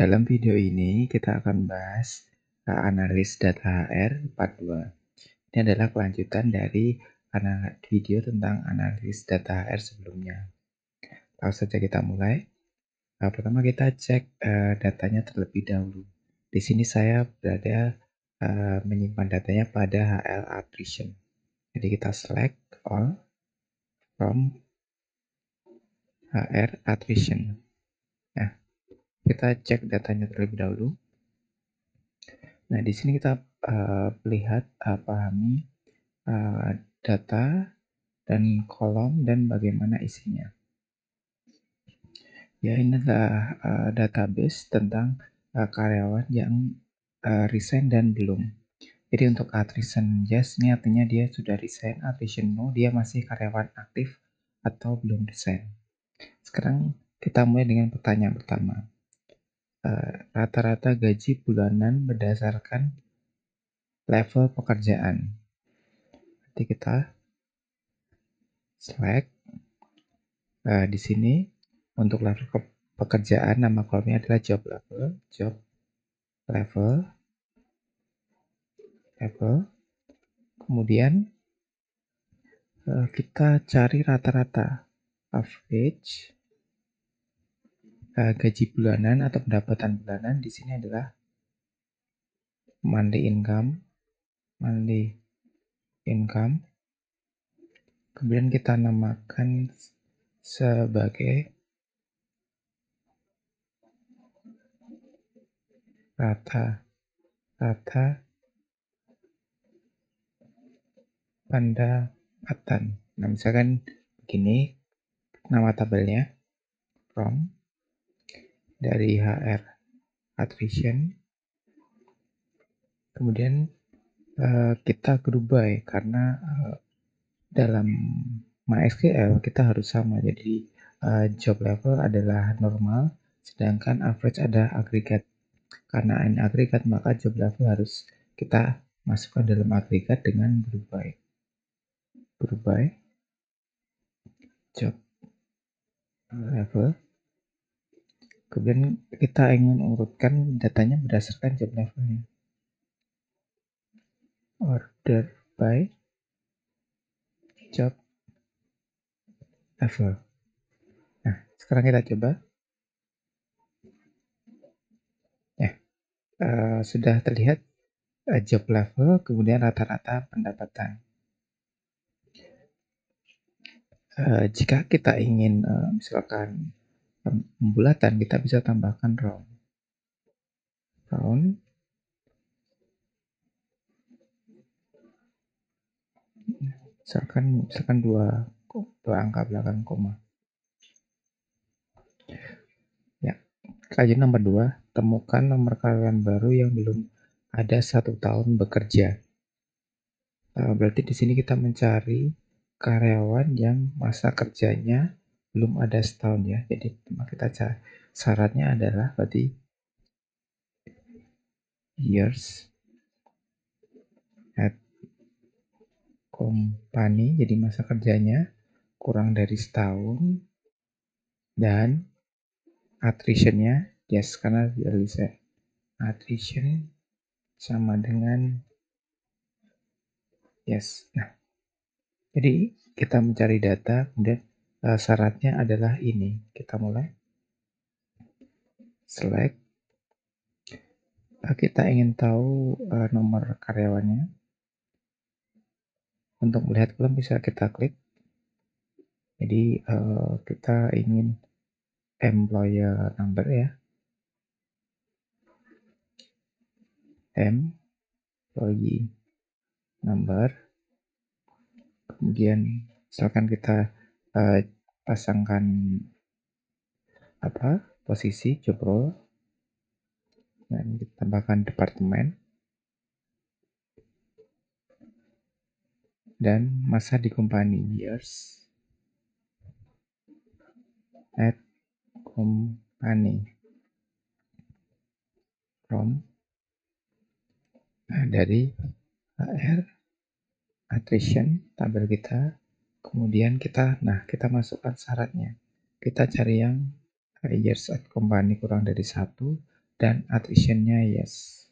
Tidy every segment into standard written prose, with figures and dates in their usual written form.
Dalam video ini kita akan bahas analis data HR part 2. Ini adalah kelanjutan dari video tentang analis data HR sebelumnya. Langsung saja kita mulai. Pertama kita cek datanya terlebih dahulu. Di sini saya berada menyimpan datanya pada HL attrition. Jadi kita select all from HR attrition. Nah, kita cek datanya terlebih dahulu. Nah, di sini kita lihat, pahami data dan kolom dan bagaimana isinya. Ya, ini adalah database tentang karyawan yang resign dan belum. Jadi untuk attrition yes, ini artinya dia sudah resign, attrition no, dia masih karyawan aktif atau belum resign. Sekarang kita mulai dengan pertanyaan pertama. Rata-rata gaji bulanan berdasarkan level pekerjaan. Nanti kita select. Di sini untuk level pekerjaan, nama kolomnya adalah job level. Kemudian kita cari rata-rata average gaji bulanan atau pendapatan bulanan. Di sini adalah monthly income. Kemudian kita namakan sebagai rata pendapatan. Nah, misalkan begini nama tabelnya, from dari HR attrition. Kemudian kita group by karena dalam MySQL kita harus sama. Jadi job level adalah normal, sedangkan average ada agregat. Karena ini agregat, maka job level harus kita masukkan dalam agregat dengan group by job level. Kemudian kita ingin urutkan datanya berdasarkan job levelnya. Order by job level. Nah, sekarang kita coba. Sudah terlihat job level, kemudian rata-rata pendapatan. Jika kita ingin misalkan pembulatan, kita bisa tambahkan round. Misalkan dua angka belakang koma. Ya, kajian nomor 2, temukan nomor karyawan baru yang belum ada 1 tahun bekerja. Berarti di sini kita mencari karyawan yang masa kerjanya belum ada setahun ya. Jadi kita cari syaratnya adalah berarti years at company, jadi masa kerjanya kurang dari setahun, dan attrition-nya yes, karena resign. Attrition sama dengan yes. Nah, jadi kita mencari data, kemudian syaratnya adalah ini. Kita mulai select. Kita ingin tahu nomor karyawannya. Untuk melihat kolom bisa kita klik. Jadi kita ingin employer number ya. Employee number. Kemudian misalkan kita pasangkan posisi job role, dan ditambahkan departemen dan masa di company, years at company, from dari HR attrition tabel kita. Kemudian kita masukkan syaratnya. Kita cari yang years at company kurang dari 1, dan attrition-nya yes.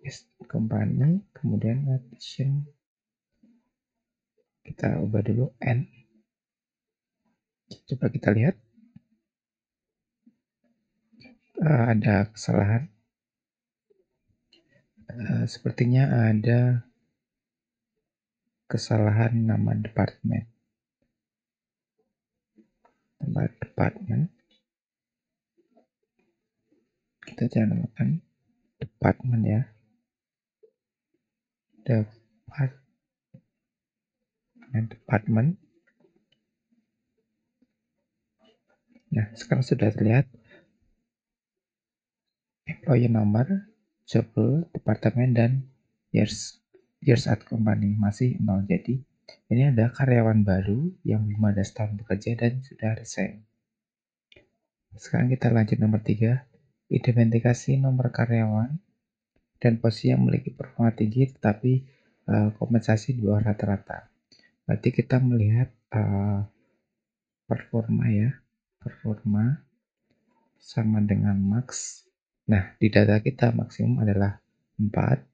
Yes, company, kemudian attrition kita ubah dulu N. Coba kita lihat. Ada kesalahan. Sepertinya ada kesalahan nama departemen. Departemen. Kita jangan namakan departemen ya. Departemen. Nah, sekarang sudah terlihat employee number, job role, departemen, dan years at company masih 0. Jadi ini ada karyawan baru yang belum ada setahun bekerja dan sudah resign. Sekarang kita lanjut nomor 3, identifikasi nomor karyawan dan posisi yang memiliki performa tinggi tetapi kompensasi di bawah rata-rata. Berarti kita melihat performa ya, performa sama dengan max. Nah, di data kita maksimum adalah 4.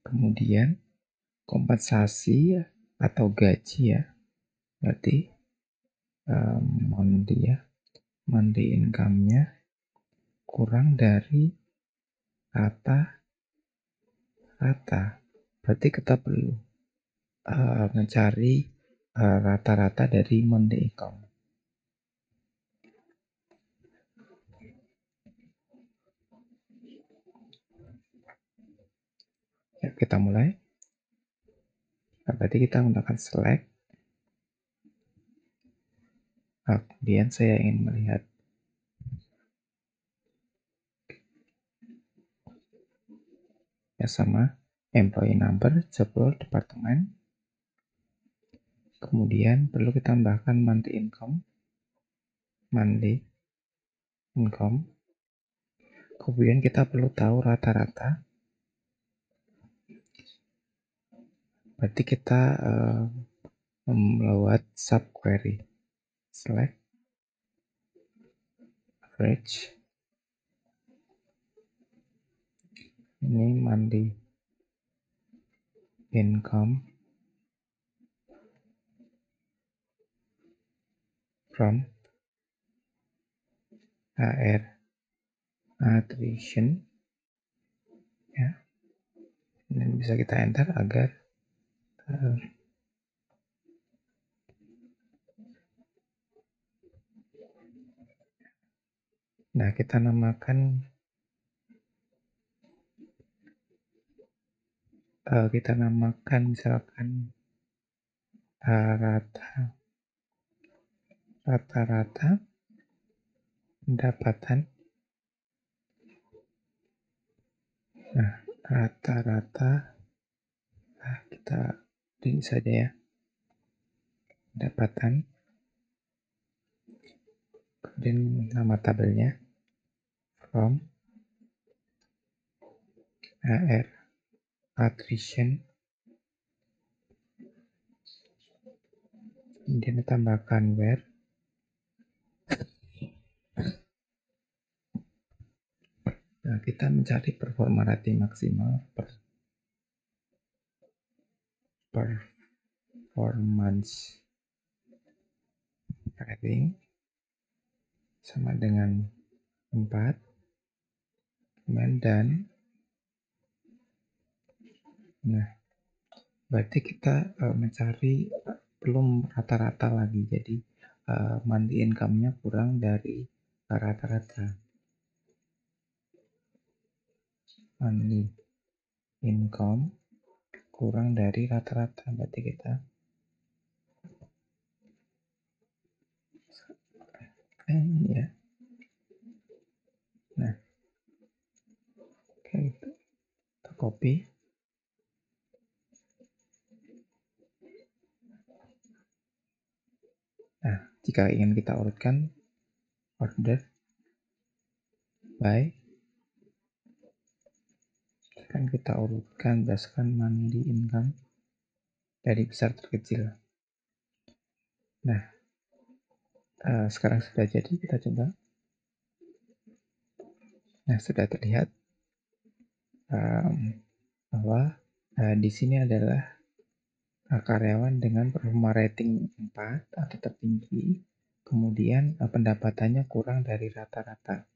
Kemudian kompensasi atau gaji ya, berarti monthly income-nya kurang dari rata-rata. Berarti kita perlu mencari rata-rata dari monthly income. Ya, kita mulai. Nah, berarti kita menggunakan select. Nah, kemudian saya ingin melihat ya sama employee number, job role, departemen. Kemudian perlu kita tambahkan monthly income. Kemudian kita perlu tahu rata-rata. Berarti kita membuat subquery. Select average. Ini monthly income from HR attrition ya. Dan bisa kita enter agar nah, kita namakan misalkan rata-rata pendapatan. Nah, rata-rata kita ini saja ya, pendapatan. Kemudian nama tabelnya from HR attrition. Kemudian ditambahkan where. Nah, kita mencari performa rating maksimal performance rating sama dengan 4. Dan nah, berarti kita mencari belum rata-rata lagi. Jadi monthly income-nya kurang dari rata-rata. Monthly income kurang dari rata-rata, berarti kita ini ya. Nah, kayak gitu. Kita copy. Nah, jika ingin kita urutkan order by, akan kita urutkan berdasarkan monthly income dari besar terkecil. Nah, Sekarang sudah jadi, kita coba. Nah, sudah terlihat bahwa di sini adalah karyawan dengan performa rating 4 atau tertinggi, kemudian pendapatannya kurang dari rata-rata.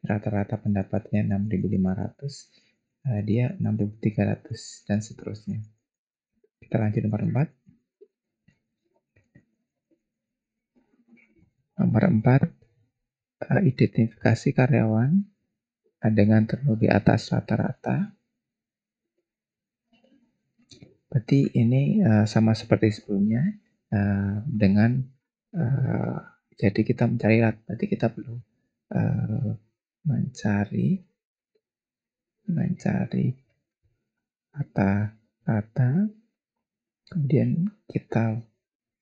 Rata-rata pendapatnya 6.500, dia 6.300, dan seterusnya. Kita lanjut nomor 4. Nomor 4, identifikasi karyawan dengan tenur di atas rata-rata. Berarti ini sama seperti sebelumnya, dengan jadi kita mencari rata, berarti kita perlu mencari rata-rata, kemudian kita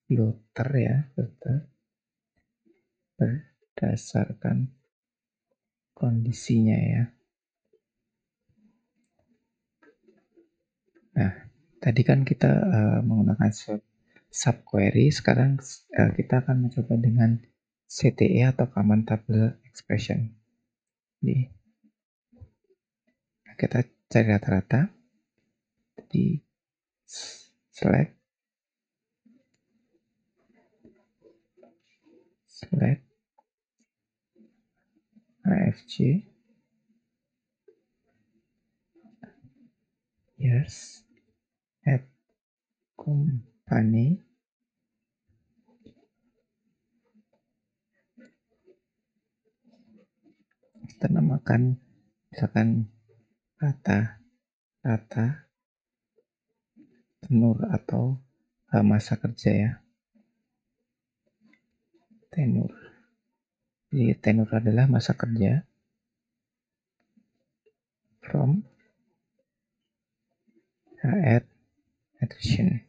filter ya, berdasarkan kondisinya ya. Nah, tadi kan kita menggunakan subquery, sekarang kita akan mencoba dengan CTE atau Common Table Expression. Jadi, kita cari rata-rata, jadi select AFG years at company, kita namakan misalkan rata tenur atau masa kerja ya, tenur. Jadi tenur adalah masa kerja from HR attrition.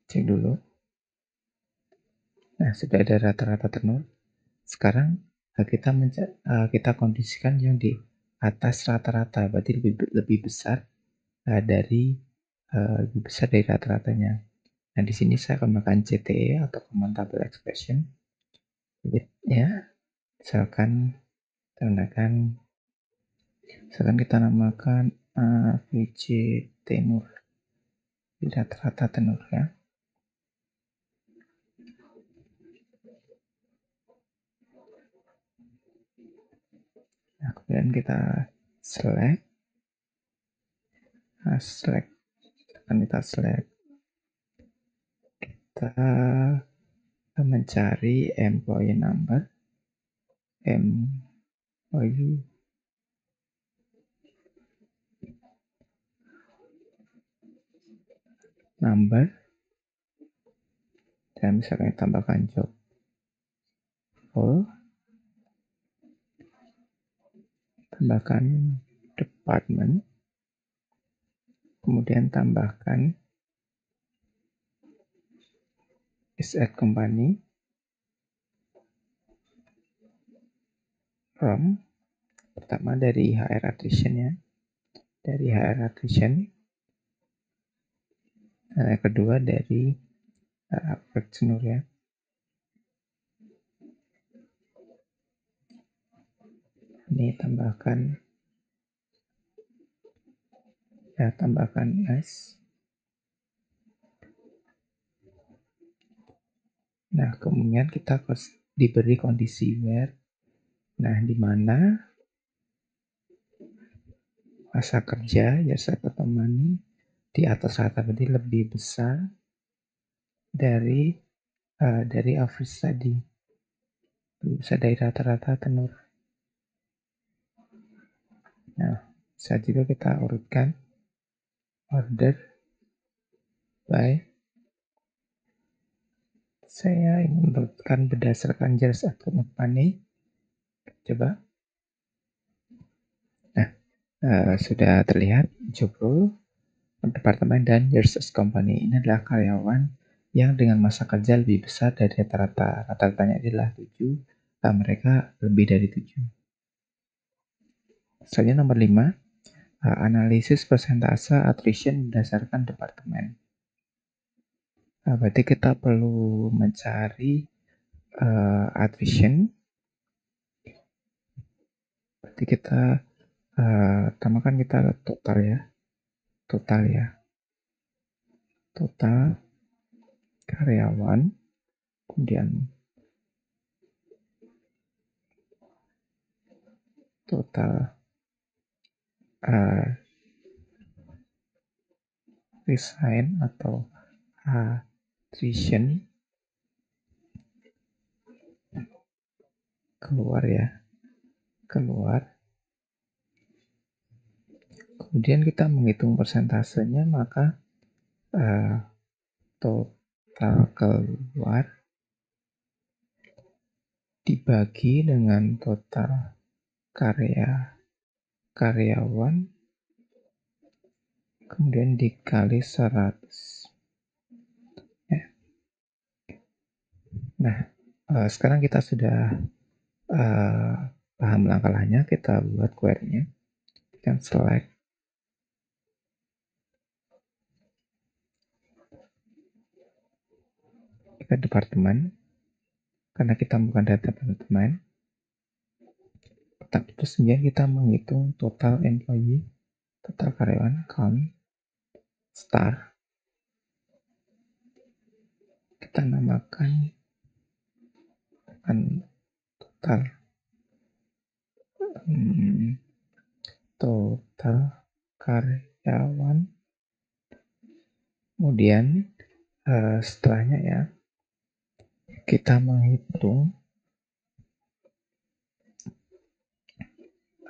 Cek dulu. Nah, sudah ada rata-rata tenur. Sekarang kita kondisikan yang di atas rata-rata, berarti lebih besar dari rata-ratanya. Nah, di sini saya akan menggunakan CTE atau Common Table Expression. Ya, misalkan kita namakan VJ tenur, di rata-rata tenur ya. Nah, kemudian kita select, kita mencari employee number, dan misalkan tambahkan job role, tambahkan department, kemudian tambahkan is at company from, pertama dari HR attrition ya, dan yang kedua dari tenur ya. Ini tambahkan S. Nah, kemudian kita diberi kondisi where, nah di mana masa kerja jasa ketemani di atas rata, berarti lebih besar dari average tadi, lebih besar dari rata-rata tenur. Nah, bisa juga kita urutkan order by, saya ingin urutkan berdasarkan years at company. Coba. Nah, sudah terlihat job role, departemen, dan years at company. Ini adalah karyawan yang dengan masa kerja lebih besar dari rata-rata. Rata-ratanya adalah 7, mereka lebih dari 7. Selanjutnya nomor 5, analisis persentase attrition berdasarkan departemen. Berarti kita perlu mencari attrition. Berarti kita pertama kan kita total ya, total karyawan, kemudian total resign atau attrition keluar. Kemudian kita menghitung persentasenya, maka total keluar dibagi dengan total karyawan, kemudian dikali 100. Ya. Nah, sekarang kita sudah paham langkah-langkahnya, kita buat query-nya. Kita select ke departemen, karena kita bukan data departemen. Terus kemudian kita menghitung total employee, total karyawan, count, star. Kita namakan total karyawan. Kemudian setelahnya ya, kita menghitung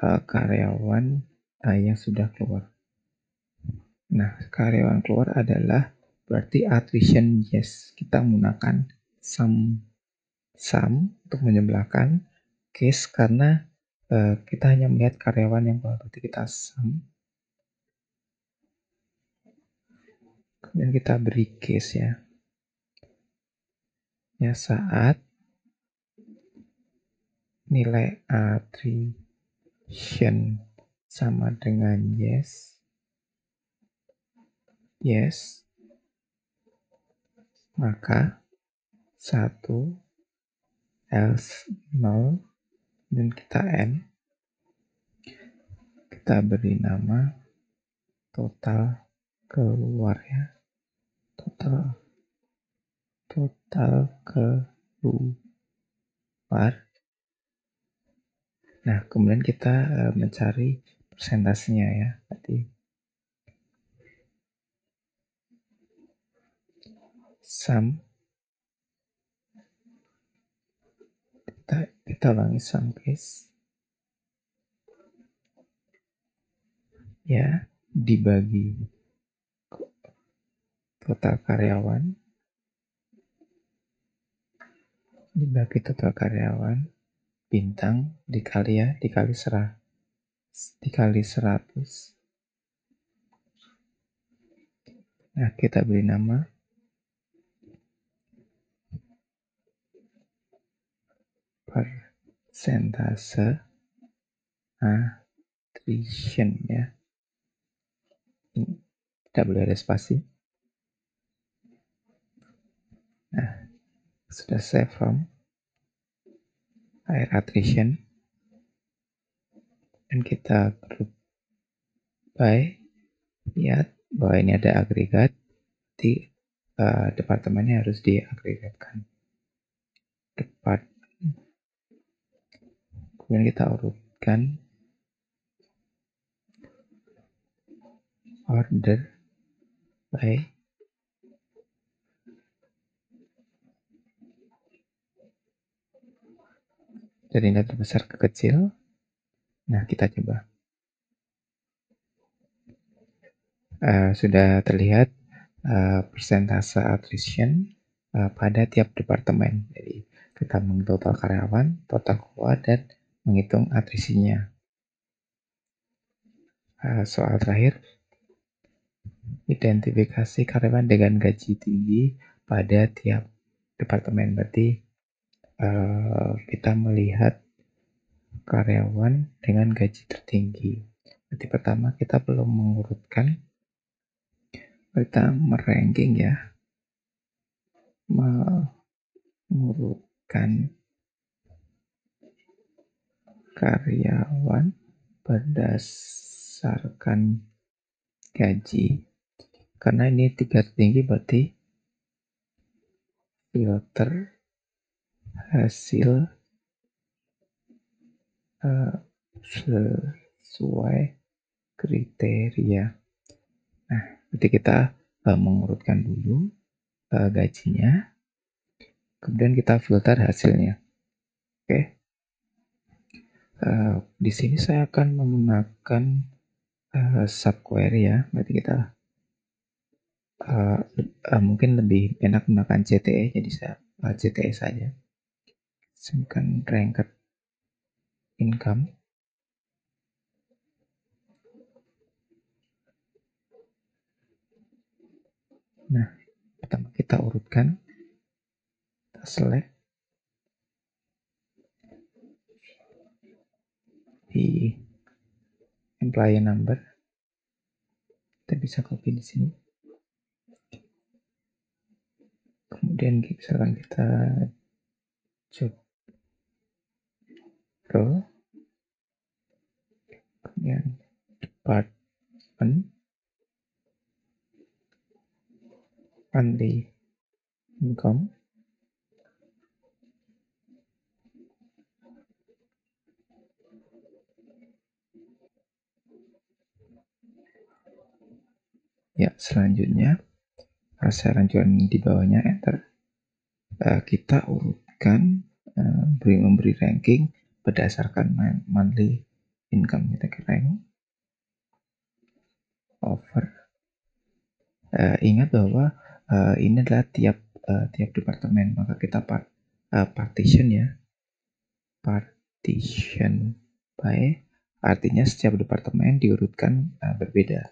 karyawan yang sudah keluar. Nah, karyawan keluar adalah berarti attrition yes. Kita menggunakan sum untuk menyebelahkan case, karena kita hanya melihat karyawan yang keluar. Berarti kita sum. Kemudian kita beri case ya. Ya, saat nilai attrition sama dengan yes, maka 1, else 0, dan kita end. Kita beri nama total keluar ya. Total keluar. Nah, kemudian kita mencari persentasenya ya. Berarti sum, kita ulangi sum case ya, dibagi total karyawan, bintang dikali 100. Nah, kita beri nama persentase attrition ya. Ini tidak boleh ada spasi. Nah, sudah save from higher attrition, dan kita group by. Lihat bahwa ini ada agregat, di departemennya harus diagregatkan. Kemudian kita urutkan order by dari nilai terbesar ke kecil. Nah, kita coba. Sudah terlihat persentase attrition pada tiap departemen. Jadi kita menghitung total karyawan, total keluar, dan menghitung atrisinya. Soal terakhir, identifikasi karyawan dengan gaji tinggi pada tiap departemen. Berarti kita melihat karyawan dengan gaji tertinggi. Berarti pertama kita belum mengurutkan, kita meranking ya, mengurutkan menurutkan karyawan berdasarkan gaji. Karena ini 3 tinggi berarti filter hasil sesuai kriteria. Nah, berarti kita mengurutkan dulu gajinya, kemudian kita filter hasilnya. Oke. Di sini saya akan menggunakan subquery ya. Berarti kita mungkin lebih enak menggunakan CTE, jadi saya CTE saja. Sedangkan ranked income. Nah, pertama kita urutkan, kita select di employee number. Kita bisa copy di sini. Kemudian misalkan kita job role, kemudian department, monthly income, ya. Selanjutnya saya lanjutkan di bawahnya, enter. Kita urutkan, memberi ranking berdasarkan monthly income. Kita ke rank over. Ingat bahwa ini adalah tiap departemen, maka kita partition ya, partition by, artinya setiap departemen diurutkan berbeda.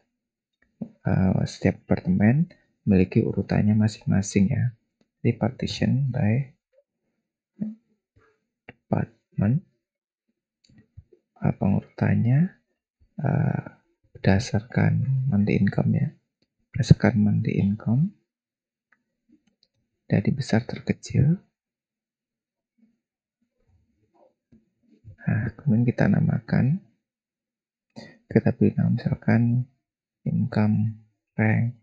Setiap departemen memiliki urutannya masing-masing ya. Jadi partition by department, pengurutannya berdasarkan monthly income ya, berdasarkan monthly income dari besar terkecil. Nah, kemudian kita namakan, kita beri nama misalkan income rank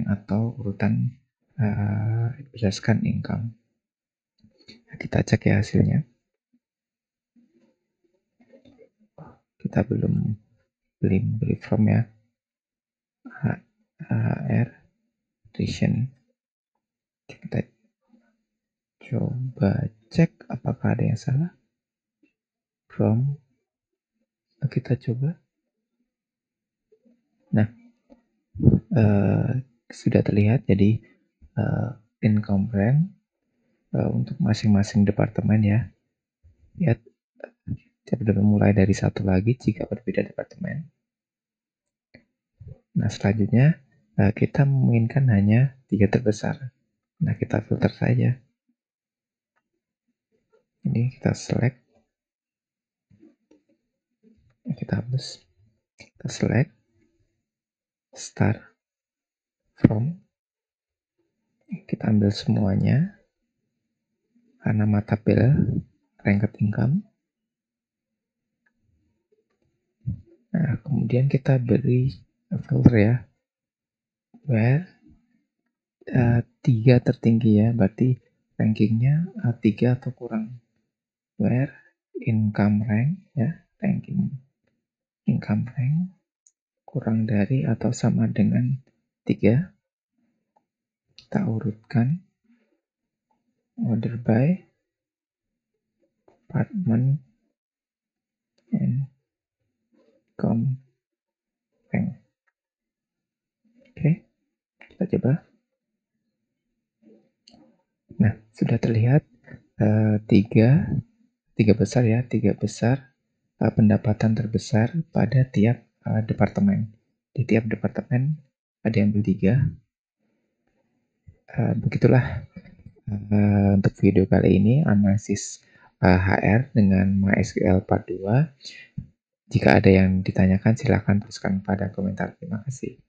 atau urutan berdasarkan income. Nah, kita cek ya hasilnya. Kita belum beri from ya. HR attrition. Kita coba cek apakah ada yang salah. From, kita coba. Nah, sudah terlihat. Jadi income rank untuk masing-masing departemen ya. Lihat, mulai dari satu lagi jika berbeda departemen. Nah, selanjutnya kita menginginkan hanya 3 terbesar. Nah, kita filter saja. Ini kita select, kita hapus, kita select, start from, kita ambil semuanya karena mata tabel ranked income. Nah, kemudian kita beri filter ya, where 3 tertinggi ya, berarti rankingnya 3 atau kurang. Where income rank ya, ranking income rank kurang dari atau sama dengan 3. Kita urutkan order by department and income rank. Oke, kita coba. Nah, sudah terlihat tiga besar ya, 3 besar pendapatan terbesar pada tiap departemen. Di tiap departemen ada yang ambil 3. Begitulah untuk video kali ini, analisis HR dengan MySQL Part 2. Jika ada yang ditanyakan, silakan tuliskan pada komentar. Terima kasih.